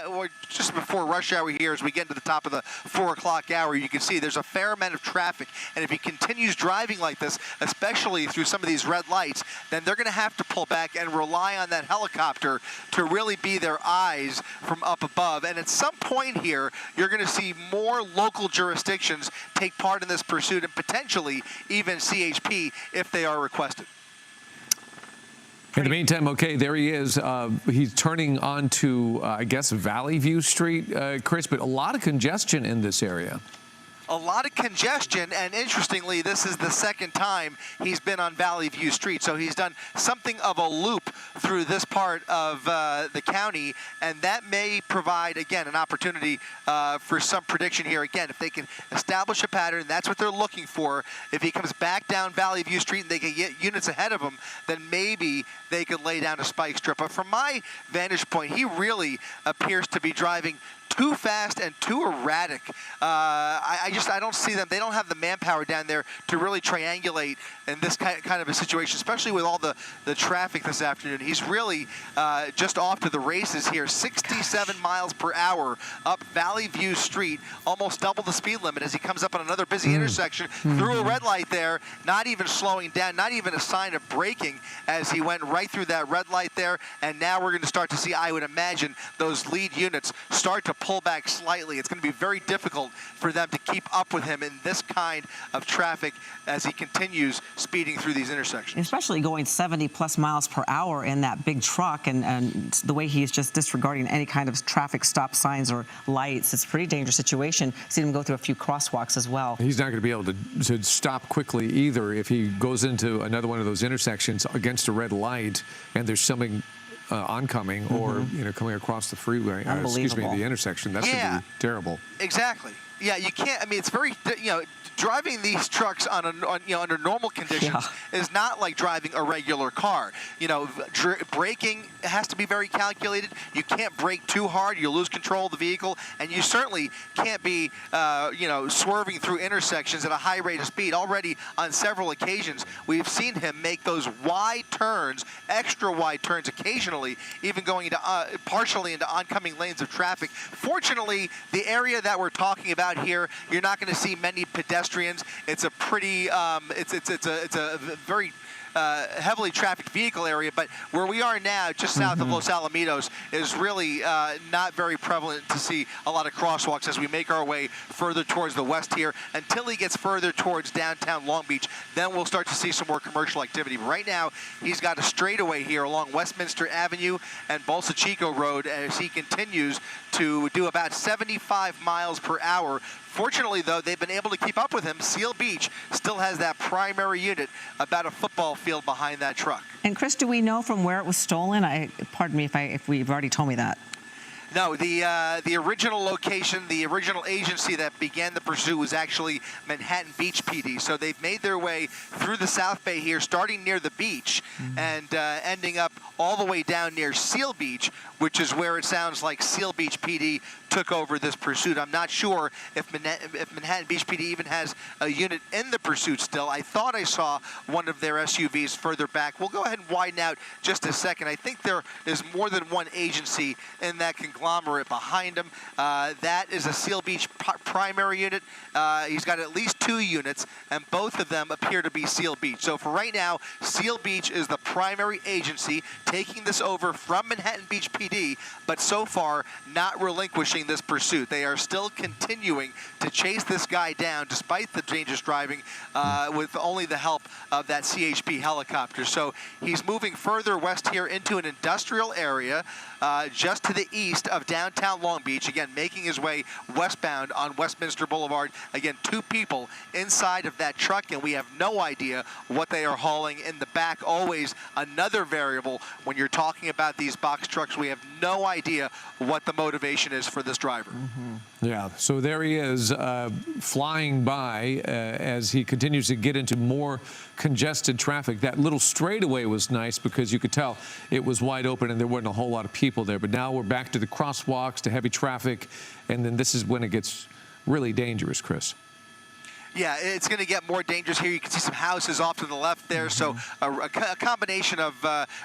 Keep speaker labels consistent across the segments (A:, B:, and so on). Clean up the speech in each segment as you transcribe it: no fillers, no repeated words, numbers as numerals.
A: Or just before rush hour here, as we get to the top of the 4 o'clock hour, you can see there's a fair amount of traffic. And if he continues driving like this, especially through some of these red lights, then they're going to have to pull back and rely on that helicopter to really be their eyes from up above. And at some point here, you're going to see more local jurisdictions take part in this pursuit, and potentially even CHP if they are requested.
B: In the meantime, okay, there he is. He's turning onto, I guess, Valley View Street, Chris, but a lot of congestion in this area.
A: A lot of congestion, and interestingly, this is the second time he's been on Valley View Street. So he's done something of a loop through this part of the county, and that may provide, again, an opportunity for some prediction here. Again, if they can establish a pattern, that's what they're looking for. If he comes back down Valley View Street and they can get units ahead of him, then maybe they could lay down a spike strip. But from my vantage point, he really appears to be driving too fast and too erratic. I don't see them. They don't have the manpower down there to really triangulate in this kind of a situation, especially with all the traffic this afternoon. He's really just off to the races here. 67 miles per hour up Valley View Street, almost double the speed limit as he comes up on another busy intersection through a red light there, not even slowing down, not even a sign of braking as he went right through that red light there. And now we're going to start to see, I would imagine, those lead units start to pull back slightly. It's going to be very difficult for them to keep up with him in this kind of traffic as he continues speeding through these intersections.
C: Especially going 70+ miles per hour in that big truck, and the way he's just disregarding any kind of traffic stop signs or lights. It's a pretty dangerous situation. Seen him go through a few crosswalks as well.
B: He's not going to be able to stop quickly either if he goes into another one of those intersections against a red light and there's something oncoming or coming across the freeway, excuse me, the intersection. That's going to be terrible.
A: Exactly. Yeah, you can't. I mean, it's very, driving these trucks under normal conditions is not like driving a regular car. Braking has to be very calculated. You can't brake too hard; you lose control of the vehicle, and you certainly can't be, swerving through intersections at a high rate of speed. Already on several occasions, we've seen him make those wide turns, extra wide turns, occasionally even going into partially into oncoming lanes of traffic. Fortunately, the area that we're talking about here, you're not going to see many pedestrians. It's a pretty, it's a very heavily trafficked vehicle area, but where we are now, just south of Los Alamitos, is really not very prevalent to see a lot of crosswalks as we make our way further towards the west here. Until he gets further towards downtown Long Beach, then we'll start to see some more commercial activity. But right now, he's got a straightaway here along Westminster Avenue and Bolsa Chico Road as he continues to do about 75 miles per hour. Fortunately, though, they've been able to keep up with him. Seal Beach still has that primary unit about a football field behind that truck.
C: And Chris, do we know from where it was stolen? Pardon me if we've already told me that.
A: No, the original location, the original agency that began the pursuit was actually Manhattan Beach PD. So they've made their way through the South Bay here, starting near the beach and ending up all the way down near Seal Beach, which is where it sounds like Seal Beach PD took over this pursuit. I'm not sure if Manhattan Beach PD even has a unit in the pursuit still. I thought I saw one of their SUVs further back. We'll go ahead and widen out just a second. I think there is more than one agency in that conglomerate behind him. That is a Seal Beach primary unit. He's got at least 2 units, and both of them appear to be Seal Beach. So for right now, Seal Beach is the primary agency taking this over from Manhattan Beach PD, but so far not relinquishing this pursuit. They are still continuing to chase this guy down despite the dangerous driving with only the help of that CHP helicopter. So he's moving further west here into an industrial area just to the east of downtown Long Beach, again making his way westbound on Westminster Boulevard. Again, 2 people inside of that truck, and we have no idea what they are hauling in the back. Always another variable when you're talking about these box trucks. We have no idea what the motivation is for this driver.
B: Yeah, so there he is flying by as he continues to get into more congested traffic. That little straightaway was nice because you could tell it was wide open and there weren't a whole lot of people there. But now we're back to the crosswalks, to heavy traffic, and then this is when it gets really dangerous, Chris.
A: Yeah, it's going to get more dangerous here. You can see some houses off to the left there. So a combination of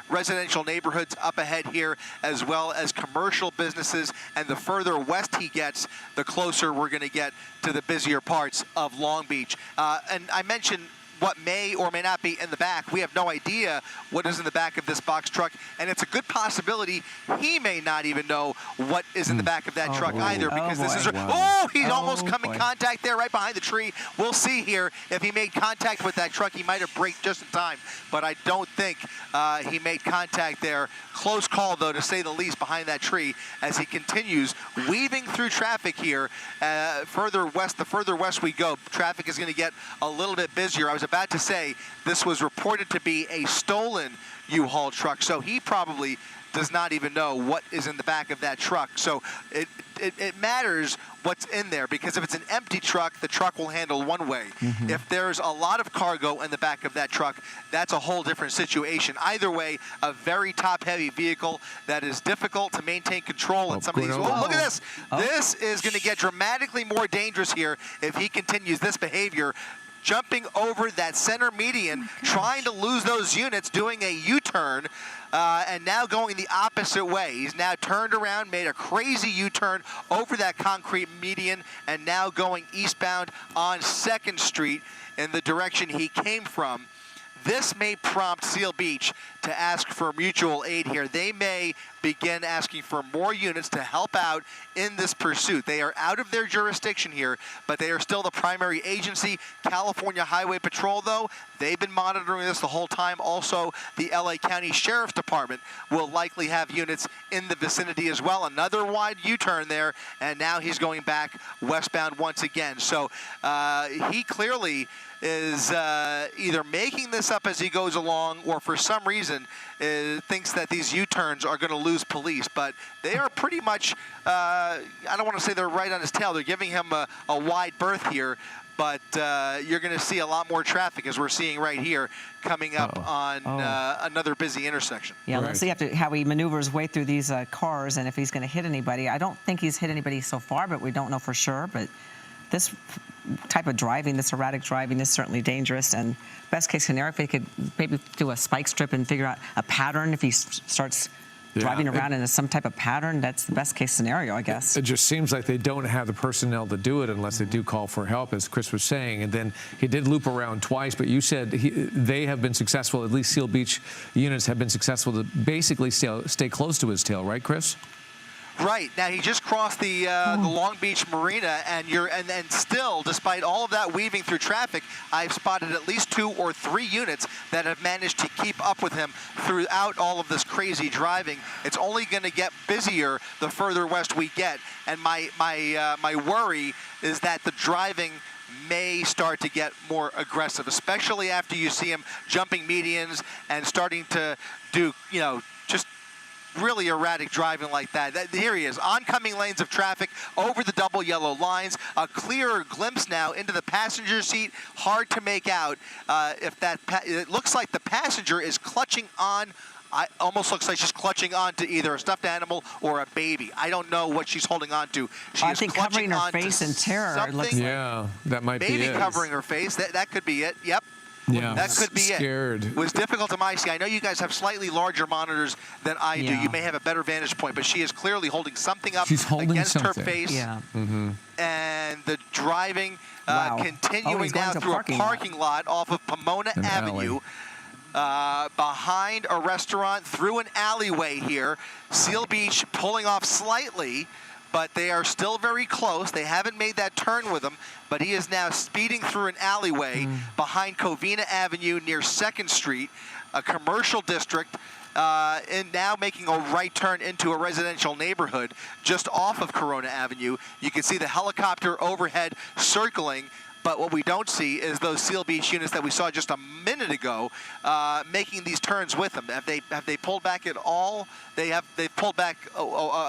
A: residential neighborhoods up ahead here, as well as commercial businesses. And the further west he gets, the closer we're going to get to the busier parts of Long Beach. And I mentioned what may or may not be in the back. We have no idea what is in the back of this box truck, and it's a good possibility he may not even know what is in the back of that truck either, because this is he's almost come in contact there right behind the tree. We'll see here if he made contact with that truck. He might have braked just in time, but I don't think he made contact there. Close call, though, to say the least, behind that tree as he continues weaving through traffic here. Further west, the further west we go, traffic is going to get a little bit busier. I was about to say this was reported to be a stolen U-Haul truck, so he probably does not even know what is in the back of that truck. So it matters what's in there, because if it's an empty truck, the truck will handle one way. If there's a lot of cargo in the back of that truck, that's a whole different situation. Either way, a very top-heavy vehicle that is difficult to maintain control in some of these. Oh, look at this. This is going to get dramatically more dangerous here if he continues this behavior. Jumping over that center median, trying to lose those units, doing a U-turn, and now going the opposite way. He's now turned around, made a crazy U-turn over that concrete median, and now going eastbound on 2nd Street in the direction he came from. This may prompt Seal Beach to ask for mutual aid here. They may begin asking for more units to help out in this pursuit. They are out of their jurisdiction here, but they are still the primary agency. California Highway Patrol, though, they've been monitoring this the whole time. Also, the LA County Sheriff's Department will likely have units in the vicinity as well. Another wide U-turn there, and now he's going back westbound once again. So he clearly is either making this up as he goes along, or for some reason thinks that these U-turns are going to lose police. But they are pretty much, I don't want to say they're right on his tail. They're giving him a wide berth here. But you're going to see a lot more traffic, as we're seeing right here, coming up on another busy intersection.
C: Yeah, let's see how he maneuvers his way through these cars, and if he's going to hit anybody. I don't think he's hit anybody so far, but we don't know for sure. But this type of driving, this erratic driving, is certainly dangerous. And best case scenario, if he could maybe do a spike strip and figure out a pattern, if he starts driving around in some type of pattern, that's the best case scenario, I guess.
B: It just seems like they don't have the personnel to do it unless they do call for help, as Chris was saying. And then he did loop around twice, but you said they have been successful, at least Seal Beach units have been successful to basically stay close to his tail, right, Chris?
A: Right. Now, he just crossed the Long Beach Marina, and still, despite all of that weaving through traffic, I've spotted at least 2 or 3 units that have managed to keep up with him throughout all of this crazy driving. It's only going to get busier the further west we get, and my worry is that the driving may start to get more aggressive, especially after you see him jumping medians and starting to do, just really erratic driving like that. Here he is, oncoming lanes of traffic over the double yellow lines. A clearer glimpse now into the passenger seat. Hard to make out if that. It looks like the passenger is clutching on. Almost looks like she's clutching on to either a stuffed animal or a baby. I don't know what she's holding on to.
C: I think covering her face in terror. It looks
B: like. That might be it.
A: Maybe covering her face. That could be it. Yep.
B: Yeah,
A: that could be
B: scared.
A: It was difficult to my see. I know you guys have slightly larger monitors than I do. You may have a better vantage point, but she is clearly holding something up against her face.
C: Yeah.
A: And the driving continuing now through a parking lot off of Pomona Avenue. Behind a restaurant, through an alleyway here. Seal Beach pulling off slightly, but they are still very close. They haven't made that turn with him, but he is now speeding through an alleyway behind Covina Avenue near 2nd Street, a commercial district, and now making a right turn into a residential neighborhood just off of Corona Avenue. You can see the helicopter overhead circling, but what we don't see is those Seal Beach units that we saw just a minute ago making these turns with them. Have they pulled back at all? They've pulled back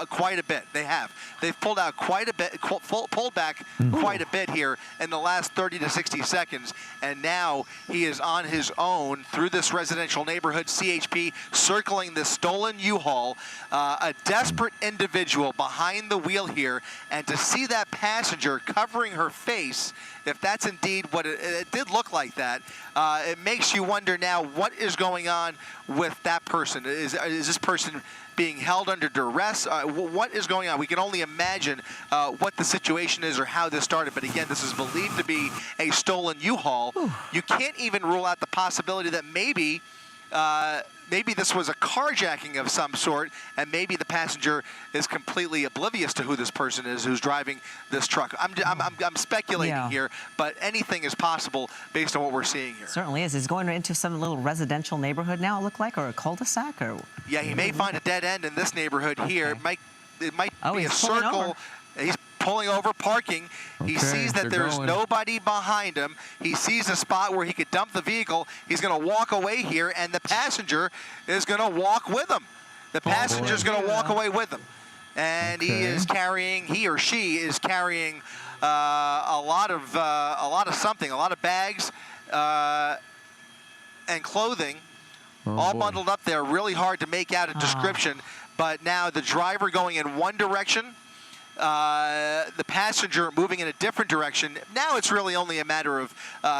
A: quite a bit. They've pulled out quite a bit, pulled back quite a bit here in the last 30 to 60 seconds. And now he is on his own through this residential neighborhood. CHP circling this stolen U-Haul. A desperate individual behind the wheel here, and to see that passenger covering her face, if that that's indeed what it did look like that. It makes you wonder now what is going on with that person. Is this person being held under duress? What is going on? We can only imagine what the situation is or how this started. But again, this is believed to be a stolen U-Haul. You can't even rule out the possibility that maybe this was a carjacking of some sort, and maybe the passenger is completely oblivious to who this person is who's driving this truck. I'm speculating here, but anything is possible based on what we're seeing here.
C: Certainly is. He's going into some little residential neighborhood now, it looked like, or a cul-de-sac, or
A: yeah, he may find a dead end in this neighborhood here.
C: Okay.
A: It might be a circle. He's pulling over, parking. He sees that there's nobody behind him. He sees a spot where he could dump the vehicle. He's going to walk away here, and the passenger is going to walk with him. The passenger is going to walk away with him. And he or she is carrying a lot of something, a lot of bags and clothing, all bundled up there. Really hard to make out a description. But now the driver going in one direction, the passenger moving in a different direction. Now it's really only a matter of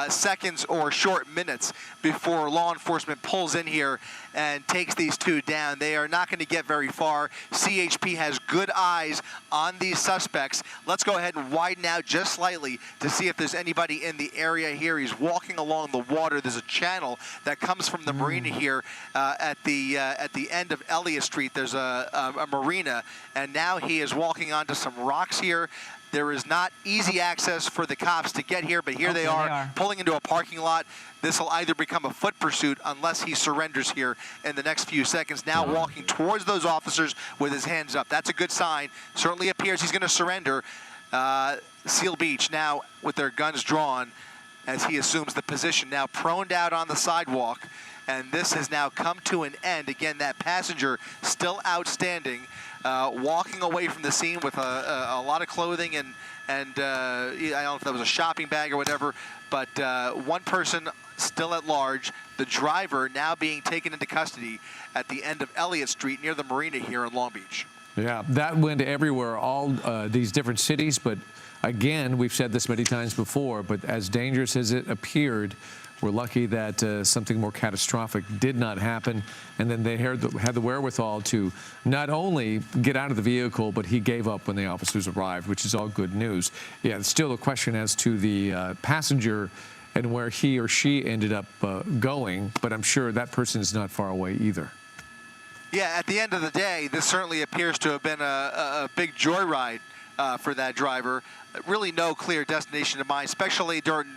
A: seconds or short minutes before law enforcement pulls in here and takes these two down. They are not going to get very far. CHP has good eyes on these suspects. Let's go ahead and widen out just slightly to see if there's anybody in the area here. He's walking along the water. There's a channel that comes from the marina here at the end of Elliott Street. There's a marina, and now he is walking onto some rocks here. There is not easy access for the cops to get here, but here they are pulling into a parking lot. This will either become a foot pursuit unless he surrenders here in the next few seconds. Now walking towards those officers with his hands up. That's a good sign. Certainly appears he's going to surrender. Seal Beach now with their guns drawn as he assumes the position. Now proned out on the sidewalk, and this has now come to an end. Again, that passenger still outstanding. Walking away from the scene with a lot of clothing and I don't know if that was a shopping bag or whatever, but one person still at large. The driver now being taken into custody at the end of Elliott Street near the marina here in Long Beach.
B: Yeah, that went everywhere, all these different cities. But again, we've said this many times before, but as dangerous as it appeared, we're lucky that something more catastrophic did not happen. And then they had the wherewithal to not only get out of the vehicle, but he gave up when the officers arrived, which is all good news. Yeah, it's still a question as to the passenger and where he or she ended up going, but I'm sure that person is not far away either.
A: Yeah, at the end of the day, this certainly appears to have been a big joyride for that driver. Really no clear destination in mind, especially during,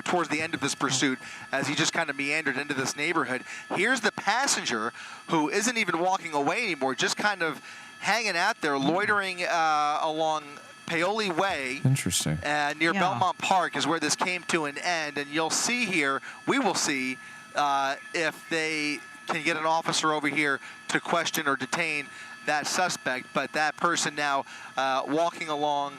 A: towards the end of this pursuit as he just kind of meandered into this neighborhood. Here's the passenger who isn't even walking away anymore, just kind of hanging out there, loitering along Paoli Way.
B: Interesting.
A: Near Belmont Park is where this came to an end. And you'll see here, we will see if they can get an officer over here to question or detain that suspect. But that person now walking along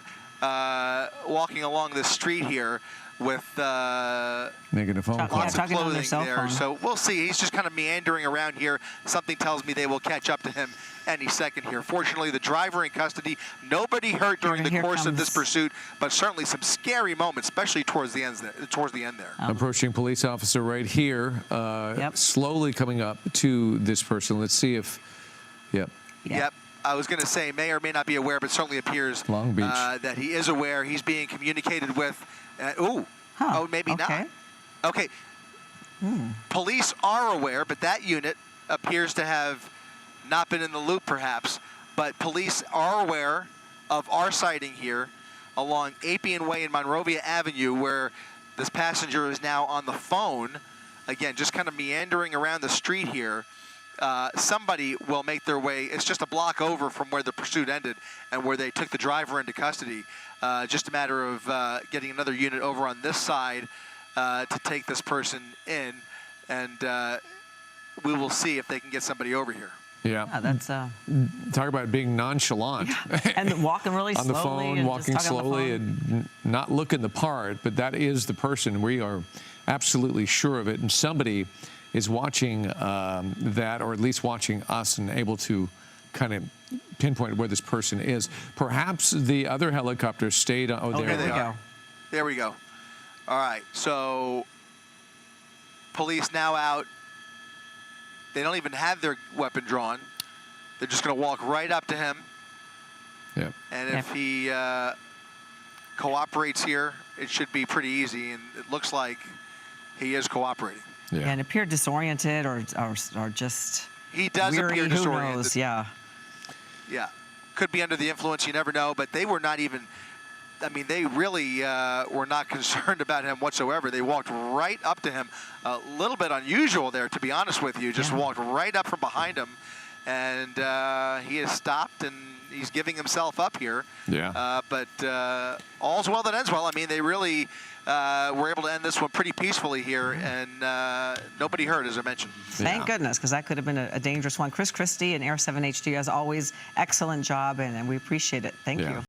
A: this street here with
B: making a phone call.
A: Lots of clothing there. So we'll see. He's just kind of meandering around here. Something tells me they will catch up to him any second here. Fortunately, the driver in custody. Nobody hurt during the course of this pursuit, but certainly some scary moments, especially towards the end there.
B: Approaching police officer right here, slowly coming up to this person. Let's see if,
A: Yep. I was going to say may or may not be aware, but certainly appears
B: Long Beach.
A: That he is aware. He's being communicated with. Maybe not. Okay. Police are aware, but that unit appears to have not been in the loop, perhaps. But police are aware of our sighting here along Appian Way and Monrovia Avenue, where this passenger is now on the phone. Again, just kind of meandering around the street here. Somebody will make their way. It's just a block over from where the pursuit ended and where they took the driver into custody. Just a matter of getting another unit over on this side to take this person in, and we will see if they can get somebody over here.
B: Yeah,
C: that's
B: talk about being nonchalant
C: and walking really
B: on
C: slowly
B: the phone,
C: and
B: walking slowly and not looking the part. But that is the person. We are absolutely sure of it, and somebody is watching that, or at least watching us, and able to kind of pinpoint where this person is. Perhaps the other helicopter stayed on.
A: There they are. There we go. All right, so police now out. They don't even have their weapon drawn. They're just going to walk right up to him.
B: Yeah.
A: And if he cooperates here, it should be pretty easy. And it looks like he is cooperating.
B: Yeah.
C: And appear disoriented or just
A: He does
C: weary,
A: appear
C: who
A: disoriented.
C: knows? Yeah.
A: Yeah. Could be under the influence. You never know. But they were not even, I mean, they really were not concerned about him whatsoever. They walked right up to him. A little bit unusual there, to be honest with you. Just walked right up from behind him. And he has stopped, and he's giving himself up here.
B: Yeah.
A: But all's well that ends well. I mean, they really were able to end this one pretty peacefully here, and nobody hurt, as I mentioned.
C: Thank goodness, because that could have been a dangerous one. Chris Christie and Air 7 HD, as always, excellent job, and we appreciate it. Thank you.